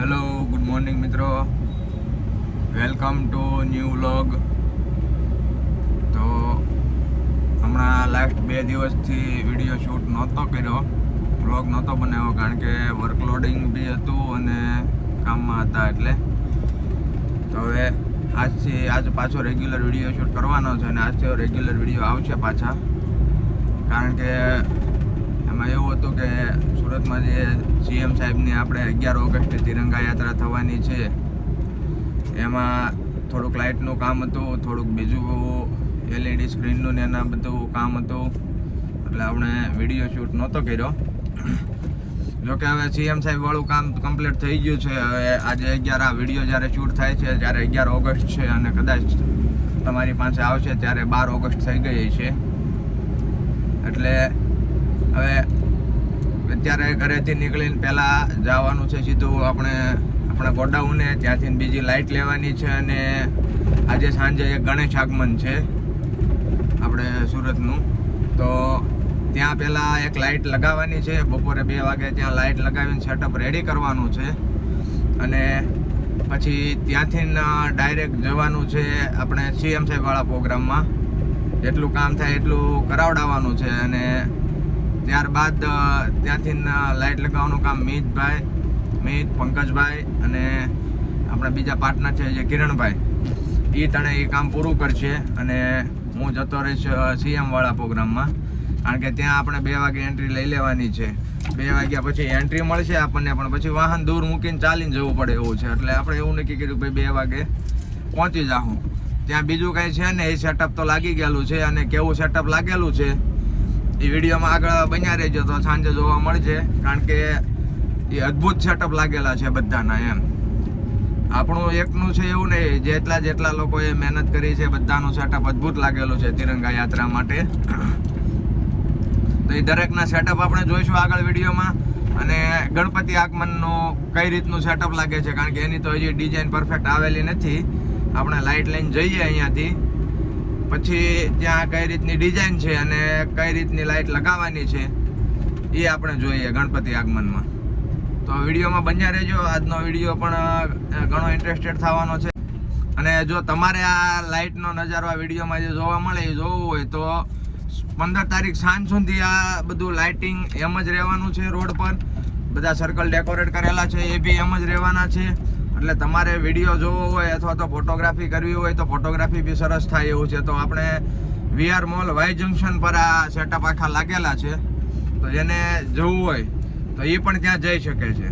Hello, good morning મિત્રો. Welcome to new vlog. તો હમણાં લાસ્ટ 2 દિવસથી વિડીયો શૂટ નહોતો કર્યો, વ્લોગ નહોતો બનાવ્યો, કારણ કે વર્કલોડિંગ બી હતું અને કામમાં હતા. એટલે તો હવે આજ પાછો રેગ્યુલર વિડીયો શૂટ કરવાનો છે અને આજથી રેગ્યુલર વિડીયો આવશે પાછા. કારણ કે એમાં એવું હતું કે સુરતમાં જે સીએમ સાહેબની આપણે 11 ઓગસ્ટે તિરંગા યાત્રા થવાની છે, એમાં થોડુંક લાઇટનું કામ હતું, થોડુંક બીજું એલઈડી સ્ક્રીનનું ને એના બધું કામ હતું, એટલે આપણે વિડીયો શૂટ નહોતો કર્યો. જોકે હવે સીએમ સાહેબ વાળું કામ કમ્પ્લીટ થઈ ગયું છે. હવે આજે 11 આ વિડીયો જ્યારે શૂટ થાય છે ત્યારે 11 ઓગસ્ટ છે અને કદાચ તમારી પાસે આવશે ત્યારે 12 ઓગસ્ટ થઈ ગઈ છે. એટલે હવે અત્યારે ઘરેથી નીકળીને પહેલાં જવાનું છે સીધું આપણા ગોડાઉને, ત્યાંથી બીજી લાઇટ લેવાની છે અને આજે સાંજે એક ગણેશ આગમન છે આપણે સુરતનું. તો ત્યાં પહેલાં એક લાઇટ લગાવવાની છે, બપોરે 2 વાગે ત્યાં લાઇટ લગાવીને સેટઅપ રેડી કરવાનું છે અને પછી ત્યાંથી ડાયરેક્ટ જવાનું છે આપણે સીએમ સાહેબવાળા પ્રોગ્રામમાં. જેટલું કામ થાય એટલું કરાવડાવવાનું છે અને ત્યારબાદ ત્યાંથી લાઇટ લગાવવાનું કામ મિત, પંકજભાઈ અને આપણા બીજા પાર્ટનર છે જે કિરણભાઈ, એ ત્રણે એ કામ પૂરું કરશે અને હું જતો રહીશ સીએમવાળા પ્રોગ્રામમાં. કારણ કે ત્યાં આપણે 2 વાગે એન્ટ્રી લઈ લેવાની છે. 2 વાગ્યા પછી એન્ટ્રી મળશે આપણને, પણ પછી વાહન દૂર મૂકીને ચાલીને જવું પડે એવું છે. એટલે આપણે એવું નક્કી કર્યું ભાઈ 2 વાગે પહોંચી જાઉં. ત્યાં બીજું કંઈ છે ને, એ સેટઅપ તો લાગી ગયેલું છે અને કેવું સેટઅપ લાગેલું છે એ વિડીયોમાં આગળ બન્યા રહેજો તો સાંજે જોવા મળશે. કારણ કે એ અદ્ભુત સેટઅપ લાગેલા છે બધાના. એમ આપણું એકનું છે એવું નહીં, જેટલા લોકોએ મહેનત કરી છે બધાનું સેટઅપ અદ્ભુત લાગેલું છે તિરંગા યાત્રા માટે. તો એ દરેકના સેટઅપ આપણે જોઈશું આગળ વિડીયોમાં. અને ગણપતિ આગમનનું કઈ રીતનું સેટઅપ લાગે છે, કારણ કે એની તો હજી ડિઝાઇન પરફેક્ટ આવેલી નથી. આપણે લાઇટ લઈને જઈએ અહીંયાથી, પછી ત્યાં કઈ રીતની ડિઝાઇન છે અને કઈ રીતની લાઇટ લગાવવાની છે એ આપણે જોઈએ ગણપતિ આગમનમાં. તો વિડીયોમાં બન્યા રહેજો. આજનો વિડીયો પણ ઘણો ઇન્ટરેસ્ટેડ થવાનો છે. અને જો તમારે આ લાઇટનો નજારો આ વિડીયોમાં જે જોવા મળે એ જોવું હોય તો 15 તારીખ સાંજ સુધી આ બધું લાઇટિંગ એમ જ રહેવાનું છે. રોડ પર બધા સર્કલ ડેકોરેટ કરેલા છે એ બી એમ જ રહેવાના છે. એટલે તમારે વિડીયો જોવો હોય અથવા તો ફોટોગ્રાફી કરવી હોય તો ફોટોગ્રાફી બી સરસ થાય એવું છે. તો આપણે વીઆર મોલ વાય જંકશન પર આ સેટઅપ આખા લાગેલા છે, તો જેને જવું હોય તો એ પણ ત્યાં જઈ શકે છે.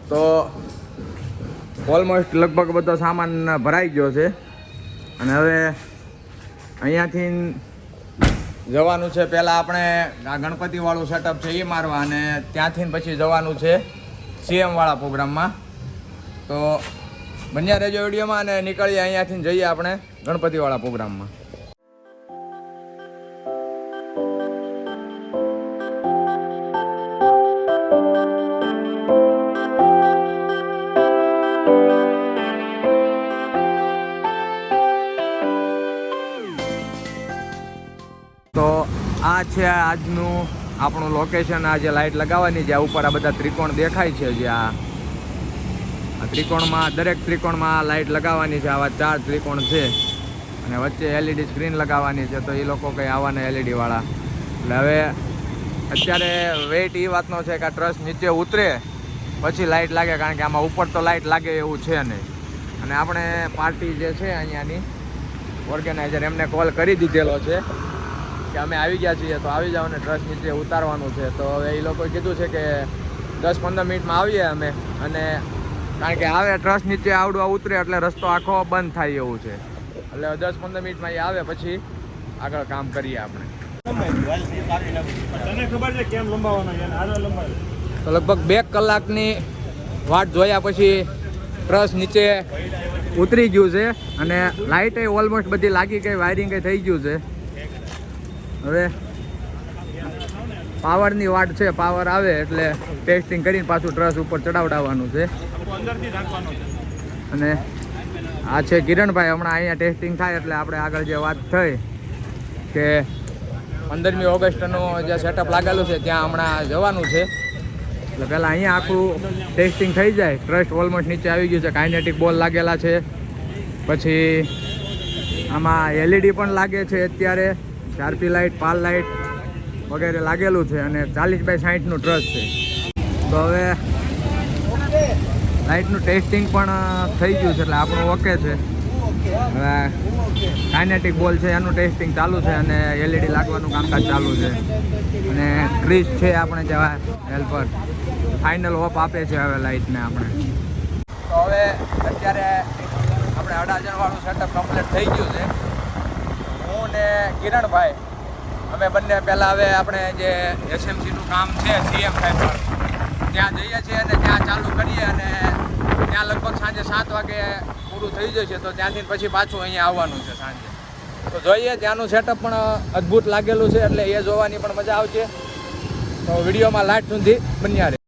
તો ઓલમોસ્ટ લગભગ બધો સામાન ભરાઈ ગયો છે અને હવે અહીંયાથી જવાનું છે. પહેલાં આપણે આ ગણપતિવાળું સેટઅપ છે એ મારવા અને ત્યાંથી પછી જવાનું છે સીએમવાળા પ્રોગ્રામમાં. તો બન્યા રહેજો વિડીયોમાં અને નીકળીએ અહીંયાથી જઈએ આપણે ગણપતિવાળા પ્રોગ્રામમાં. તો આ છે આજનું આપણું લોકેશન. આ જે લાઇટ લગાવવાની છે, આ ઉપર આ બધા ત્રિકોણ દેખાય છે, જે આ ત્રિકોણમાં દરેક ત્રિકોણમાં આ લાઇટ લગાવવાની છે. આવા 4 ત્રિકોણ છે અને વચ્ચે એલઈડી સ્ક્રીન લગાવવાની છે. તો એ લોકો કંઈ આવવાના એલઈડી વાળા. એટલે હવે અત્યારે વેઇટ એ વાતનો છે કે આ ટ્રસ નીચે ઉતરે પછી લાઇટ લાગે, કારણ કે આમાં ઉપર તો લાઇટ લાગે એવું છે નહીં. અને આપણે પાર્ટી જે છે અહીંયાની ઓર્ગેનાઇઝર, એમને કોલ કરી દીધેલો છે કે અમે આવી ગયા છીએ, તો આવી જાઓ ને ટ્રસ નીચે ઉતારવાનું છે. તો હવે એ લોકોએ કીધું છે કે 10-15 મિનિટમાં આવીએ અમે. અને કારણ કે આવે ટ્રસ નીચે આવડવા ઉતરે એટલે રસ્તો આખો બંધ થાય એવું છે. એટલે 10-15 મિનિટમાં એ આવે પછી આગળ કામ કરીએ આપણે. તો લગભગ 2 કલાકની વાટ જોયા પછી ટ્રસ નીચે ઉતરી ગયું છે અને લાઇટ ઓલમોસ્ટ બધી લાગી ગઈ, વાયરિંગ થઈ ગયું છે. હવે પાવરની વાટ છે. પાવર આવે એટલે ટેસ્ટિંગ કરીને પાછું ટ્રસ ઉપર ચડાવડાવવાનું છે. અને આ છે કિરણભાઈ. હમણાં અહીંયા ટેસ્ટિંગ થાય એટલે આપણે આગળ જે વાત થઈ કે 15મી ઓગસ્ટનું જે સેટઅપ લાગેલું છે ત્યાં હમણાં જવાનું છે. એટલે પહેલાં અહીંયા આખું ટેસ્ટિંગ થઈ જાય. ટ્રસ્ટ ઓલમોસ્ટ નીચે આવી ગયું છે. કાઇનેટિક બોલ લાગેલા છે. પછી આમાં LED પણ લાગે છે. અત્યારે શાર્પી લાઇટ, પાલ લાઇટ વગેરે લાગેલું છે. અને 40x60નું ટ્રસ્ટ છે. તો હવે લાઇટનું ટેસ્ટિંગ પણ થઈ ગયું છે એટલે આપણું ઓકે છે. હવે કાઇનેટિક બોલ છે એનું ટેસ્ટિંગ ચાલુ છે અને LED લાગવાનું કામકાજ ચાલુ છે. અને ક્રિસ છે આપણે જેવા હેલ્પર ફાઇનલ ઓપ આપે છે હવે લાઇટને આપણે. તો હવે અત્યારે આપણે 18 વાળું સેટઅપ કમ્પ્લીટ થઈ ગયું છે. હું ને કિરણભાઈ અમે બંને પહેલાં હવે આપણે જે SMCનું કામ છે CM ફાઈબર ત્યાં જઈએ છીએ અને ત્યાં ચાલુ કરીએ અને ત્યાં લગભગ સાંજે 7 વાગે પૂરું થઈ જશે. તો ત્યાંથી પછી પાછું અહીંયા આવવાનું છે સાંજે. તો જોઈએ ત્યાંનું સેટઅપ પણ અદ્ભુત લાગેલું છે એટલે એ જોવાની પણ મજા આવશે. તો વિડીયોમાં લાસ્ટ સુધી બન્યા રહે.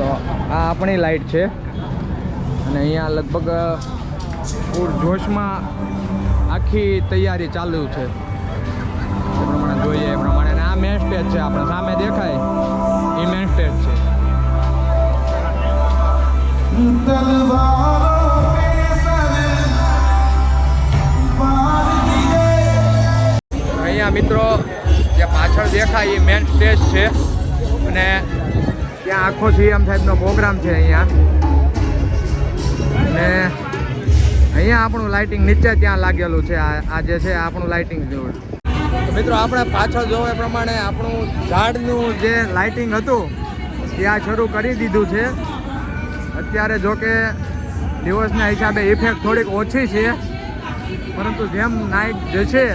તો આ આપણી લાઇટ છે અને અહીંયા લગભગ પૂર જોશમાં આખી તૈયારી ચાલુ છે. એ પ્રમાણે જોઈએ એ પ્રમાણે. અને આ મેન સ્ટેજ છે આપણે સામે દેખાય એ મેન સ્ટેજ છે. અહીંયા મિત્રો જે પાછળ દેખાય એ મેન સ્ટેજ છે અને ત્યાં આખો CM સાહેબનો પ્રોગ્રામ છે અહીંયા. અને અહીંયા આપણું લાઇટિંગ નીચે ત્યાં લાગેલું છે. આ જે છે આપણું લાઇટિંગ જેવું. તો મિત્રો આપણે પાછળ જોવો એ પ્રમાણે આપણું ઝાડનું જે લાઇટિંગ હતું ત્યાં શરૂ કરી દીધું છે. અત્યારે જો કે દિવસના હિસાબે ઇફેક્ટ થોડીક ઓછી છે પરંતુ જેમ નાઇટ જશે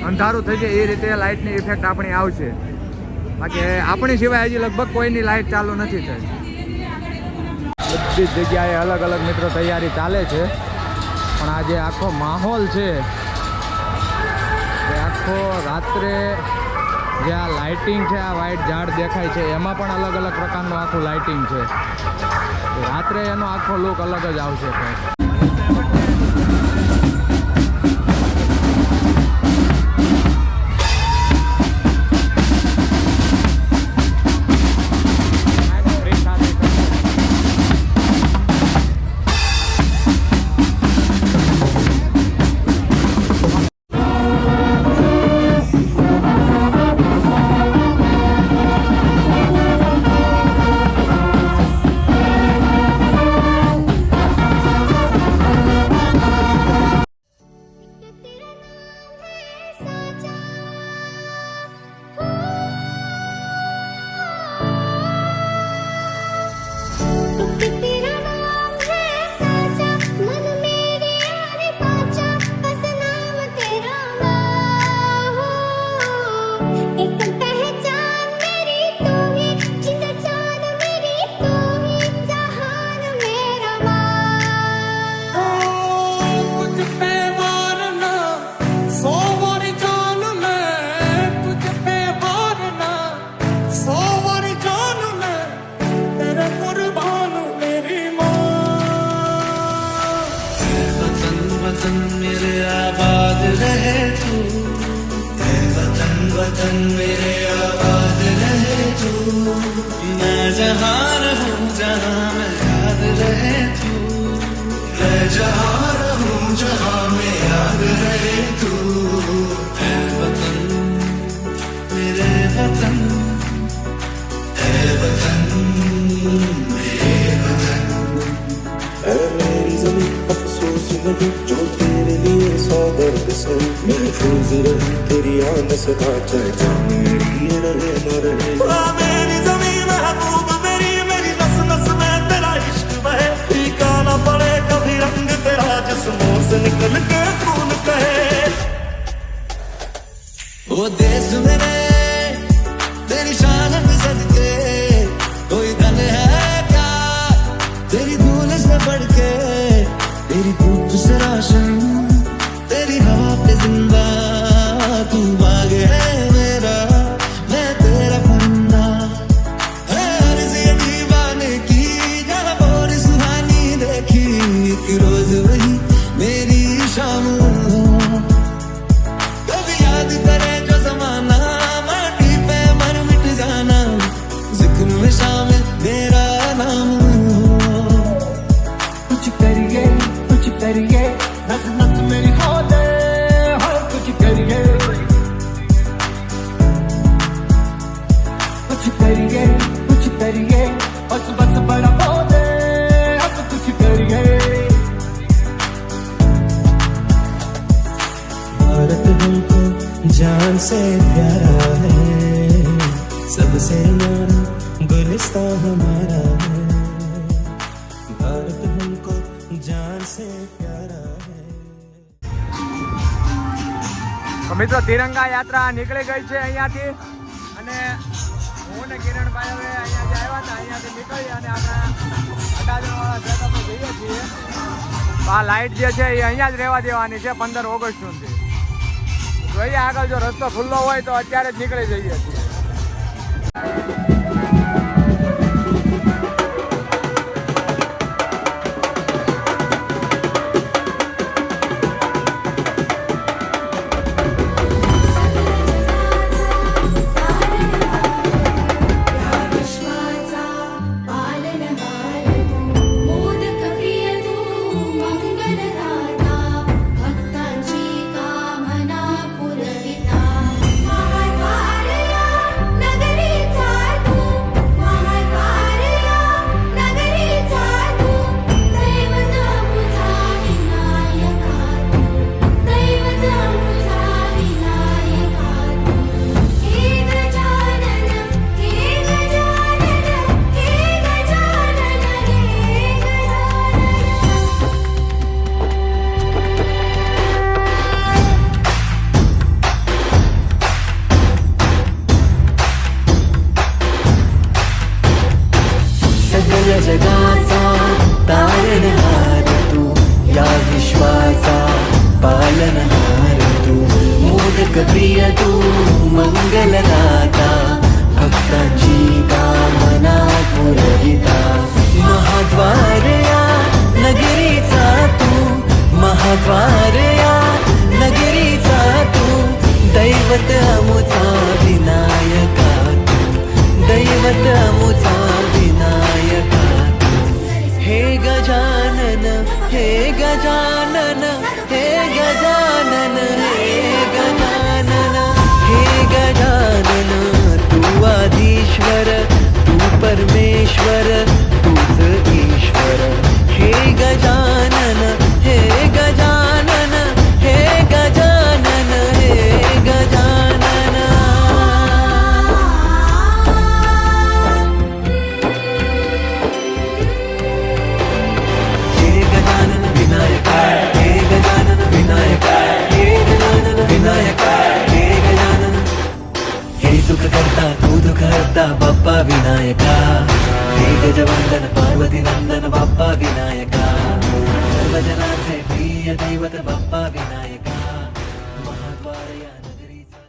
અંધારું થઈ જાય એ રીતે લાઇટની ઇફેક્ટ આપણી આવશે. બાકી આપણી સિવાય હજી લગભગ કોઈની લાઇટ ચાલુ નથી થઈ. બધી જ જગ્યાએ અલગ અલગ મિત્રો તૈયારી ચાલે છે. પણ આ જે આખો માહોલ છે એ આખો રાત્રે જે આ લાઇટિંગ છે, આ વ્હાઇટ ઝાડ દેખાય છે એમાં પણ અલગ અલગ પ્રકારનું આખું લાઇટિંગ છે. રાત્રે એનો આખો લુક અલગ જ આવશે. वतन मेरे आबाद रहे तू, मैं जहाँ रहूँ जहाँ में याद रहे तू, मैं जहाँ रहूँ जहाँ में याद रहे तू, ऐ वतन मेरे वतन, ऐ वतन मेरे वतन, ऐ मेरी ज़मीं अफ़सोस नहीं जो तेरे लिए सौ दर्द से महफूज रहे तेरी आन से चाहे जान मेरी ये रहे न रहे मेरी ज़मीन महबूब मेरी मेरी नस नस में तेरा इश्क बहे फीका ना पड़े कभी रंग तेरा जिस्मों से निकल के खून कहे वो देश मेरे तेरी शान पे सदके कोई दल है क्या तेरी धूल से बढ़ के तेरी धूप से रोशन तेरी हवा पे जिंदा तू बाग है मेरा मैं तेरा बंदा है अर्ज़ ये दीवाने की जहाँ बोरी सुहानी देखी एक रोज वही मेरी शाम हो कभी याद करे जो जमाना माटी पे मर मिट जाना जिक्र में शामिल मेरा नाम हो कुछ करिए नस नस मेरी खोले हर कुछ करिए बस बस बड़ा बोले अब कुछ करिए भारत हमको जान से प्यारा है सबसे न्यारा गुलिस्तां हमारा है भारत हमको जान से प्यारा है તો મિત્રો તિરંગા યાત્રા નીકળી ગઈ છે અહીંયાથી અને હું ને કિરણભાઈ હવે અહીંયાથી આવ્યા હતા અહીંયાથી નીકળી અને આપણે અડાજણવાળા સેટઅપમાં જઈએ છીએ આ લાઇટ જે છે એ અહીંયા જ રહેવા દેવાની છે 15 ઓગસ્ટ સુધી જોઈએ આગળ જો રસ્તો ખુલ્લો હોય તો અત્યારે જ નીકળી જઈએ છીએ जगाचा तारणहार तू या विश्वाचा पालनहार तू मोदक प्रिय तू मंगलदाता भक्तांची कामना पुरविता महाद्वार या नगरीचा तू महाद्वार या नगरीचा तू दैवत अमुचा विनायका तू दैवत अमुचा विनायका हे गजानन हे गजानन हे गजानन हे गजानन हे गजानन तू आधीश्वर तू परमेश्वर तूच ईश्वर हे गजानन हे गजानन हे गजानन हे गजानन सुख करता तू दुख हरता बाप्पा विनायका हे गजवंदन पार्वती नंदन बाप्पा विनायका सर्वजनांचे प्रिय दैवत बाप्पा विनायका महाद्वार या नगरीचा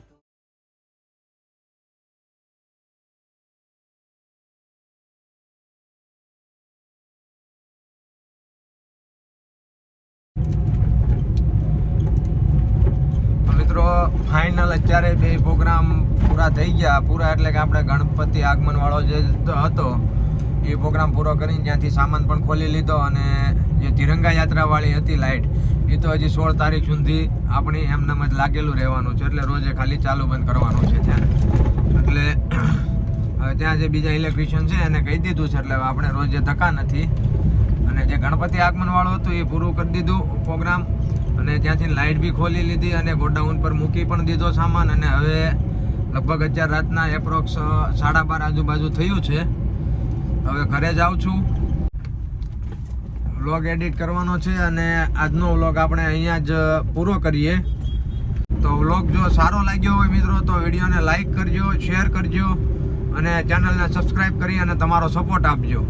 મિત્રો ફાઇનલ અત્યારે બે પ્રોગ્રામ પૂરા થઈ ગયા પૂરા એટલે કે આપણે ગણપતિ આગમન વાળો જે હતો એ પ્રોગ્રામ પૂરો કરીને ત્યાંથી સામાન પણ ખોલી લીધો અને જે તિરંગા યાત્રા વાળી હતી લાઇટ એ તો હજી 16 તારીખ સુધી આપણી એમનામ જ લાગેલું રહેવાનું છે એટલે રોજે ખાલી ચાલુ બંધ કરવાનું છે ત્યાં એટલે હવે ત્યાં જે બીજા ઇલેક્ટ્રિશિયન છે એને કહી દીધું છે એટલે આપણે રોજે ધક્કા નથી અને જે ગણપતિ આગમન વાળું હતું એ પૂરું કરી દીધું પ્રોગ્રામ અને ત્યાંથી લાઇટ બી ખોલી લીધી અને ગોડાઉન પર મૂકી પણ દીધો સામાન. અને હવે લગભગ અત્યારે રાતના એપ્રોક્સ 12:30 આજુબાજુ થયું છે. હવે ઘરે જાઉં છું, વ્લોગ એડિટ કરવાનો છે અને આજનો વ્લોગ આપણે અહીંયા જ પૂરો કરીએ. તો વ્લોગ જો સારો લાગ્યો હોય મિત્રો તો વિડીયોને લાઈક કરજો, શેર કરજો અને ચેનલને સબસ્ક્રાઈબ કરી અને તમારો સપોર્ટ આપજો.